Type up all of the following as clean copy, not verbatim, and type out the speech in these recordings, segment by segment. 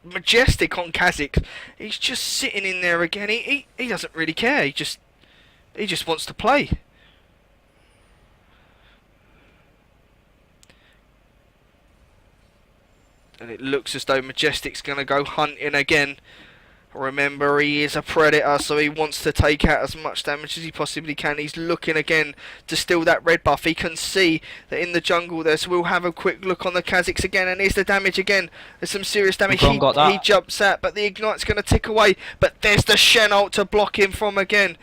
Majestic on Kha'Zix. He's just sitting in there again. He doesn't really care. He just wants to play. And it looks as though Majestic's going to go hunting again. Remember, he is a predator, so he wants to take out as much damage as he possibly can. He's looking again to steal that red buff. He can see that in the jungle there, so we'll have a quick look on the Kha'Zix again. And here's the damage again. There's some serious damage. He jumps out, but the Ignite's going to tick away. But there's the Shen ult to block him from again.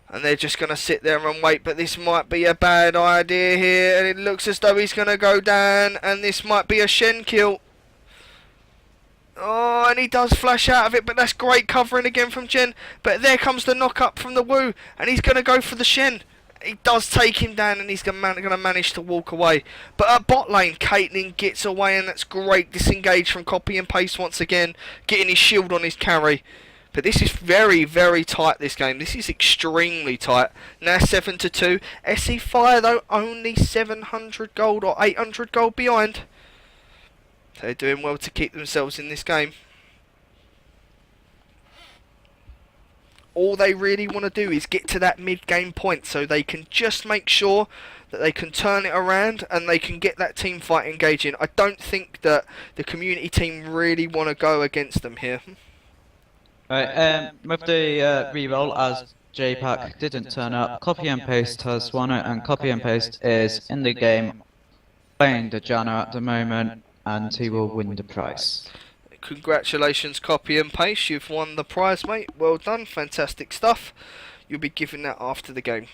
And they're just going to sit there and wait, but this might be a bad idea here. And it looks as though he's going to go down, and this might be a Shen kill. Oh, and he does flash out of it, but that's great covering again from Jen. But there comes the knock up from the Wu, and he's going to go for the Shen. He does take him down, and he's going to manage to walk away. But at bot lane, Caitlyn gets away, and that's great disengage from Copy and Paste once again, getting his shield on his carry. But this is very, very tight, this game. This is extremely tight. Now 7-2. SC Fire, though, only 700 gold or 800 gold behind. They're doing well to keep themselves in this game. All they really want to do is get to that mid-game point so they can just make sure that they can turn it around and they can get that team fight engaging. I don't think that the community team really want to go against them here. Right, with the reroll, as JPack didn't turn up, Copy and Paste has won it, and Copy and Paste is in the game playing the Janna at the moment, and he will win the prize. Congratulations, Copy and Paste, you've won the prize, mate. Well done, fantastic stuff. You'll be given that after the game.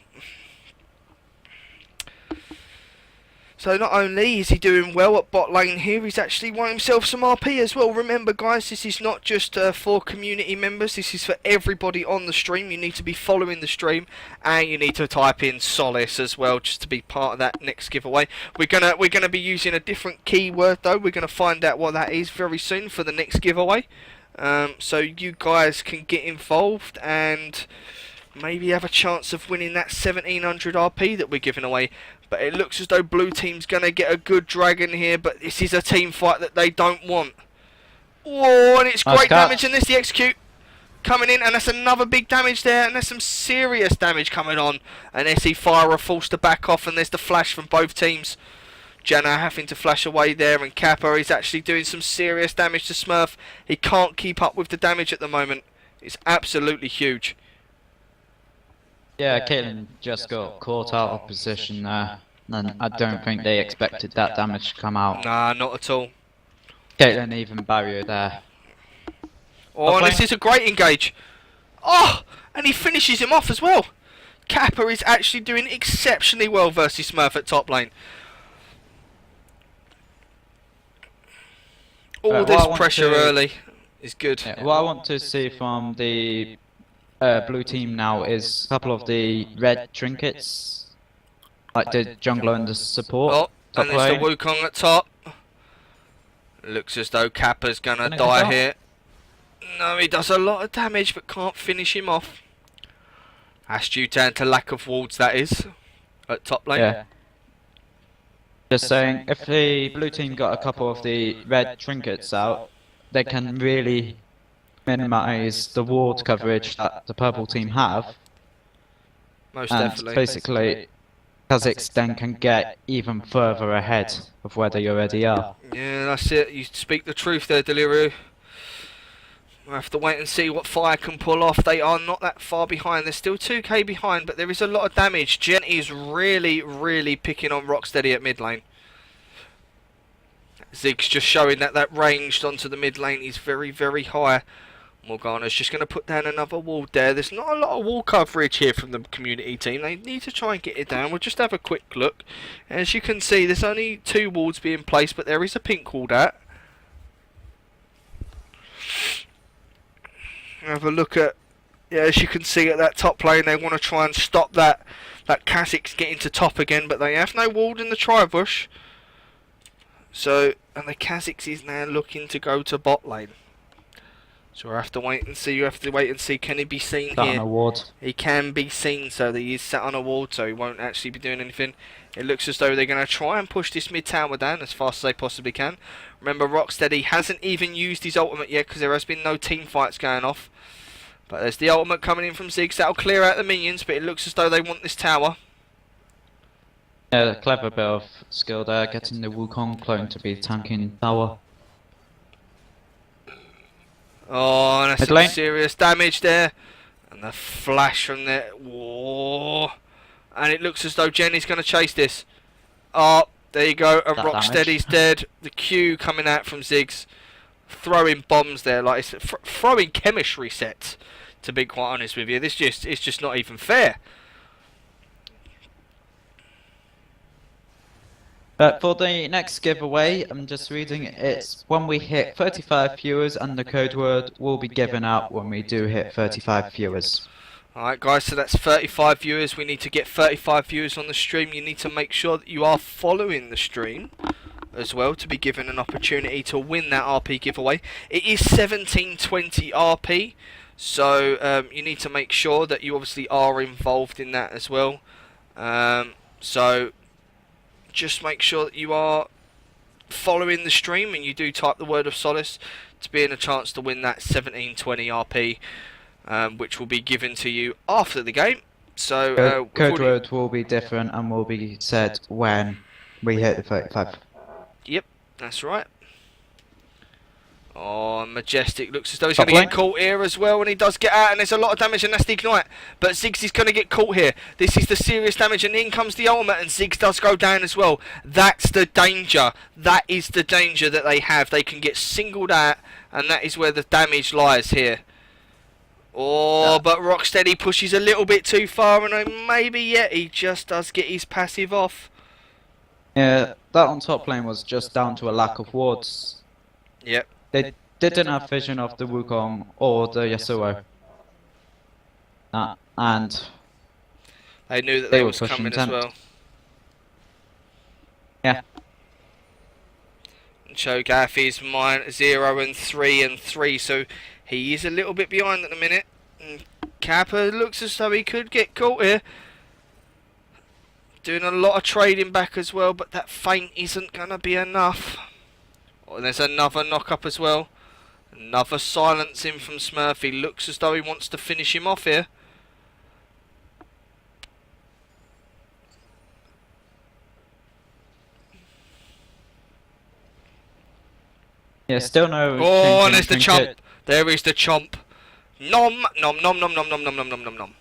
So not only is he doing well at bot lane here, he's actually won himself some RP as well. Remember guys, this is not just for community members, this is for everybody on the stream. You need to be following the stream, and you need to type in Solace as well, just to be part of that next giveaway. We're gonna be using a different keyword though. We're gonna find out what that is very soon for the next giveaway. So you guys can get involved and maybe have a chance of winning that 1700 RP that we're giving away. But it looks as though blue team's going to get a good dragon here, but this is a team fight that they don't want. Whoa, and it's great damage, and there's the execute coming in, and that's another big damage there, and there's some serious damage coming on. And SE Fire are forced to back off, and there's the flash from both teams. Janna having to flash away there, and Kappa is actually doing some serious damage to Smurf. He can't keep up with the damage at the moment. It's absolutely huge. Yeah, Caitlyn just got caught out of position there, and I don't think they expected that damage to come out. Nah, not at all. Caitlyn even barrier there. Oh, and this is a great engage. Oh, and he finishes him off as well. Kappa is actually doing exceptionally well versus Smurf at top lane. All this pressure early is good. Yeah, what I want to see from the blue team now is a couple of the red trinkets, like the jungler and the support. Oh, and there's the Wukong at top. Looks as though Kappa's gonna die here. No, he does a lot of damage but can't finish him off. That's due down to lack of wards, that is, at top lane. Yeah. Just saying, if the blue team got a couple of the red trinkets out, they can really minimize the ward coverage that the purple team have. Most and definitely. Basically, Kha'Zix then can get even further ahead of where they already are. Yeah, that's it. You speak the truth there, Deliru. We'll have to wait and see what Fire can pull off. They are not that far behind. They're still 2k behind, but there is a lot of damage. Jen is really, really picking on Rocksteady at mid lane. Ziggs just showing that that range onto the mid lane is very, very high. Morgana's just going to put down another wall there. There's not a lot of wall coverage here from the community team. They need to try and get it down. We'll just have a quick look. As you can see, there's only 2 walls being placed, but there is a pink wall out. Have a look at, yeah, as you can see at that top lane, they want to try and stop that Kha'Zix getting to top again, but they have no ward in the tri-bush. So, and the Kha'Zix is now looking to go to bot lane. So we'll have to wait and see. You have to wait and see. Can he be seen here? On a ward. He can be seen, so that he is sat on a ward, so he won't actually be doing anything. It looks as though they're going to try and push this mid tower down as fast as they possibly can. Remember, Rocksteady hasn't even used his ultimate yet because there has been no team fights going off. But there's the ultimate coming in from Ziggs. That'll clear out the minions, but it looks as though they want this tower. Yeah, clever bit of skill there, getting the Wukong clone to be tanking tower. Oh, and that's Mid some lane. serious damage there. And the flash from there. Whoa. And it looks as though Jenny's going to chase this. Oh, there you go. And That Rocksteady's damage. dead. The Q coming out from Ziggs. Throwing bombs there. Like it's throwing chemistry sets, to be quite honest with you. It's just not even fair. For the next giveaway, I'm just reading, it's when we hit 35 viewers and the code word will be given out when we do hit 35 viewers. Alright guys, so that's 35 viewers. We need to get 35 viewers on the stream. You need to make sure that you are following the stream as well to be given an opportunity to win that RP giveaway. It is 1720 RP, so you need to make sure that you obviously are involved in that as well. So just make sure that you are following the stream and you do type the word of solace to be in a chance to win that 1720 RP, which will be given to you after the game. So Code word will be different and will be said when we hit the 35. Yep, that's right. Oh, Majestic looks as though he's Top going to lane. get caught here as well, and he does get out, and there's a lot of damage, and that's the ignite. But Ziggs is going to get caught here. This is the serious damage, and in comes the ultimate, and Ziggs does go down as well. That's the danger. That is the danger that they have. They can get singled out, and that is where the damage lies here. Oh, but Rocksteady pushes a little bit too far, and maybe yet he just does get his passive off. Yeah, that on top lane was just down to a lack of wards. Yep. They didn't have vision of the Wukong or the Yasuo. And They knew that They they were was pushing coming as temp. well. yeah, Cho'Gath is 0 and 3 and 3, so he is a little bit behind at the minute. And Kappa looks as though he could get caught here. Doing a lot of trading back as well, but that feint isn't going to be enough. Oh, there's another knock up as well. Another silence in from Smurf. He looks as though he wants to finish him off here. yeah, still no. Oh, and there's the trinket. chomp. There is the chomp. Nom, nom, nom, nom, nom, nom, nom, nom, nom, nom, nom.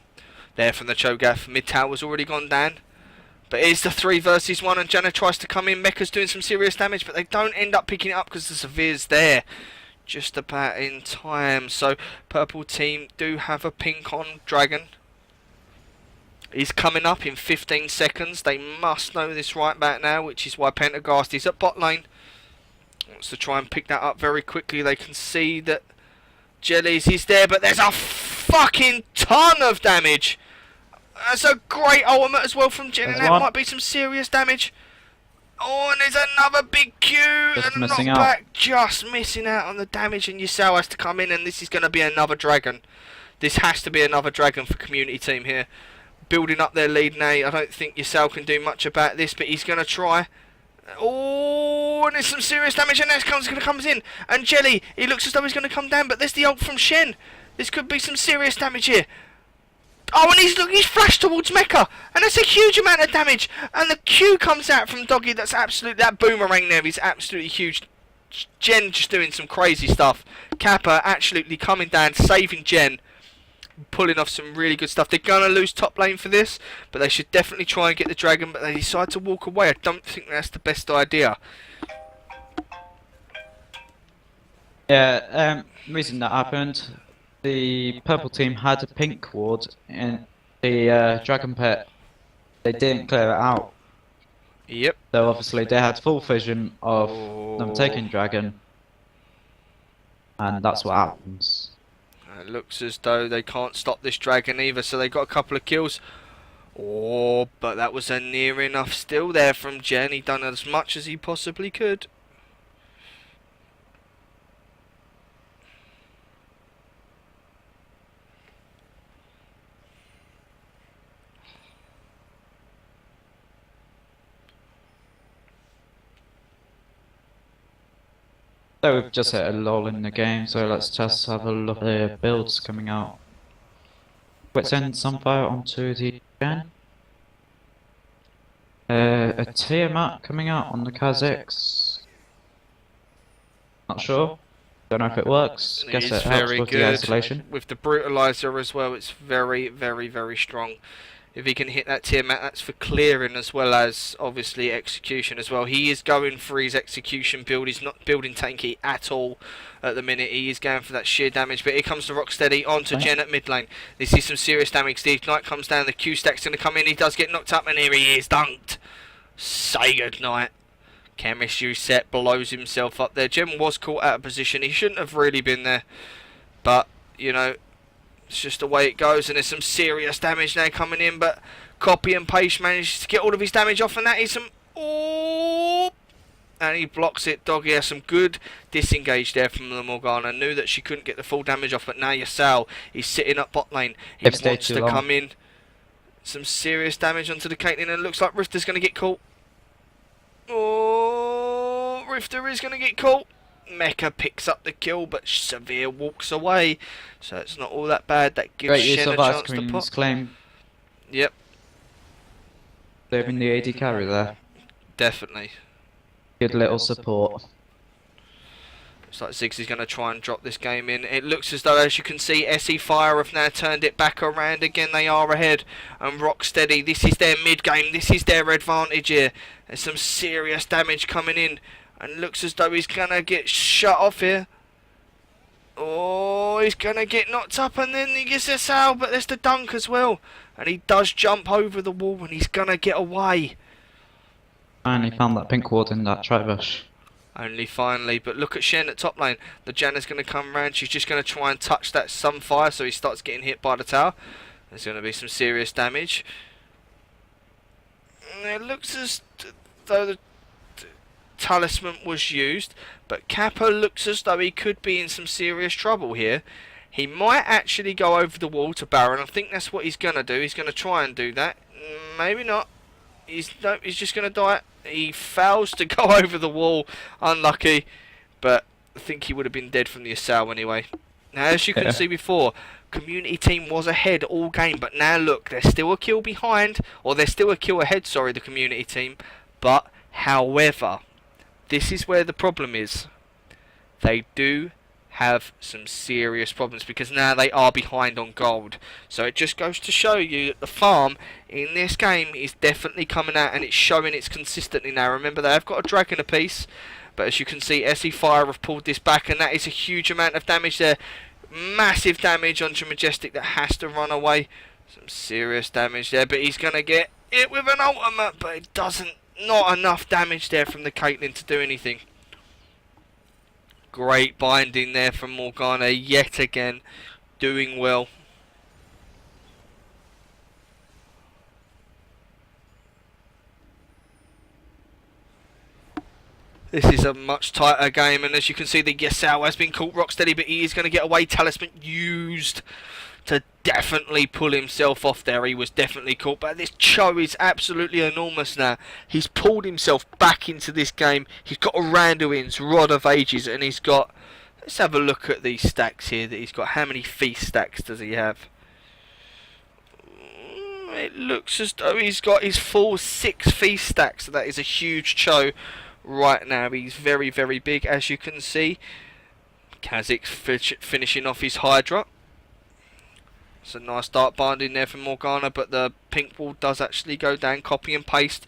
There from the Cho'Gath. Mid tower's already gone down. But it's the 3 versus 1, and Janna tries to come in. Mecha's doing some serious damage, but they don't end up picking it up because the Severe's there. Just about in time. So, purple team do have a pink on Dragon. He's coming up in 15 seconds. They must know this right back now, which is why Pendergast is at bot lane. Wants to try and pick that up very quickly. They can see that Jellies is there, but there's a fucking ton of damage. That's a great ultimate as well from Jen, and There's that one. might be some serious damage. Oh, and there's another big Q, Just and missing knockback, out. just missing out on the damage, and Yasuo has to come in, and this is going to be another dragon. This has to be another dragon for community team here. Building up their lead now. I don't think Yasuo can do much about this, but he's going to try. Oh, and there's some serious damage, and that's going to come in. And Jelly, he looks as though he's going to come down, but there's the ult from Shen. This could be some serious damage here. Oh, and he's flashed towards Mecha, and that's a huge amount of damage. And the Q comes out from Doggy. That's absolute. That boomerang there is absolutely huge. Jen just doing some crazy stuff. Kappa absolutely coming down, saving Jen, pulling off some really good stuff. They're gonna lose top lane for this, but they should definitely try and get the dragon. But they decide to walk away. I don't think that's the best idea. Yeah, reason that happened, the purple team had a pink ward in the dragon pit. They didn't clear it out. Yep. So obviously they had full vision of them taking dragon. And that's what happens. It looks as though they can't stop this dragon either, so they got a couple of kills. Oh, but that was a near enough still there from Jen. He done as much as he possibly could. So we've just hit a lull in the game, so let's just have a look at the builds coming out. Let's send Sunfire onto the gen. A Tiamat coming out on the Kazakhs. Not sure. Don't know if it works. Guess it helps with the isolation. With the Brutalizer as well, it's very, very, very strong. If he can hit that Tiamat, that's for clearing as well as, obviously, execution as well. He is going for his execution build. He's not building tanky at all at the minute. He is going for that sheer damage. But here comes the Rocksteady onto Jen at mid lane. This is some serious damage. The Ignite comes down. The Q-Stack's going to come in. He does get knocked up, and here he is, dunked. Say goodnight. Chemistry set, blows himself up there. Jen was caught out of position. He shouldn't have really been there. But, you know, it's just the way it goes, and there's some serious damage now coming in, but Copy and Paste manages to get all of his damage off, and that is some... Oh! And he blocks it. Doggy has some good disengage there from the Morgana. Knew that she couldn't get the full damage off, but now Yasao is sitting up bot lane. He wants to come in. Some serious damage onto the Caitlyn, and it looks like Rifter's going to get caught. Oh! Rifter is going to get caught. Mecha picks up the kill, but Severe walks away, so it's not all that bad. That gives Shen a chance to pop. Claim. Yep. Saving the AD carry there. Definitely. Good little support. Looks like Ziggs is going to try and drop this game in. It looks as though, as you can see, SE Fire have now turned it back around again. They are ahead, and Rocksteady, this is their mid game. This is their advantage here. There's some serious damage coming in. And looks as though he's going to get shut off here. Oh, he's going to get knocked up, and then he gets a sail, but there's the dunk as well. And he does jump over the wall, and he's going to get away. Finally found that pink ward in that Tribush. Only finally, but look at Shen at top lane. The Janna's going to come round. She's just going to try and touch that Sunfire, so he starts getting hit by the tower. There's going to be some serious damage. And it looks as though the talisman was used, but Kappa looks as though he could be in some serious trouble here. He might actually go over the wall to Baron. I think that's what he's going to do. He's going to try and do that. Maybe not. He's just going to die. He fails to go over the wall. Unlucky. But I think he would have been dead from the assault anyway. Now, as you can see before, community team was ahead all game. But now look, they're still a kill behind. Or they're still a kill ahead, sorry, the community team. But, however, this is where the problem is. They do have some serious problems because now they are behind on gold. So it just goes to show you that the farm in this game is definitely coming out, and it's showing it's consistently now. Remember, they have got a dragon apiece, but as you can see, SE Fire have pulled this back, and that is a huge amount of damage there. Massive damage onto Majestic that has to run away. Some serious damage there, but he's going to get it with an ultimate, but it doesn't. Not enough damage there from the Caitlyn to do anything. Great binding there from Morgana yet again. Doing well. This is a much tighter game, and as you can see, the Yasao has been caught Rocksteady, but he is going to get away. Talisman used to definitely pull himself off there. He was definitely caught, but this Cho is absolutely enormous now. He's pulled himself back into this game. He's got a Randuin's Rod of Ages, and he's got... Let's have a look at these stacks here that he's got. How many feast stacks does he have? It looks as though he's got his full 6 feast stacks. So that is a huge Cho right now. He's very, very big, as you can see. Kha'Zix finishing off his Hydra. It's a nice dark binding there from Morgana, but the pink wall does actually go down. Copy and Paste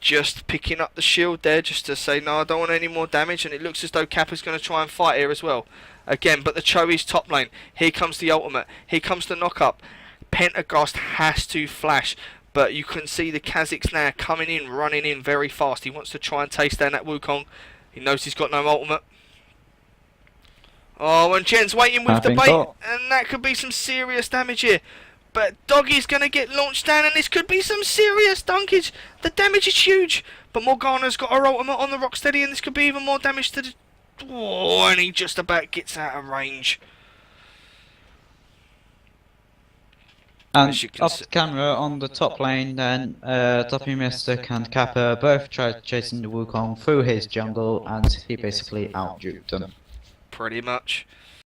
just picking up the shield there just to say, no, I don't want any more damage, and it looks as though Kappa's going to try and fight here as well. Again, but the Cho is top lane. Here comes the ultimate. Here comes the knock-up. Pentaghost has to flash, but you can see the Kha'Zix now coming in, running in very fast. He wants to try and taste down that Wukong. He knows he's got no ultimate. Oh, and Jen's waiting with the bait, and that could be some serious damage here. But Doggy's going to get launched down, and this could be some serious dunkage. The damage is huge, but Morgana's got her ultimate on the Rocksteady, and this could be even more damage to the... Oh, and he just about gets out of range. And as you can off see. the camera on the top lane, then Toppy Mystic and Kappa both tried chasing the Wukong through his jungle, and he basically out-duped them. Pretty much.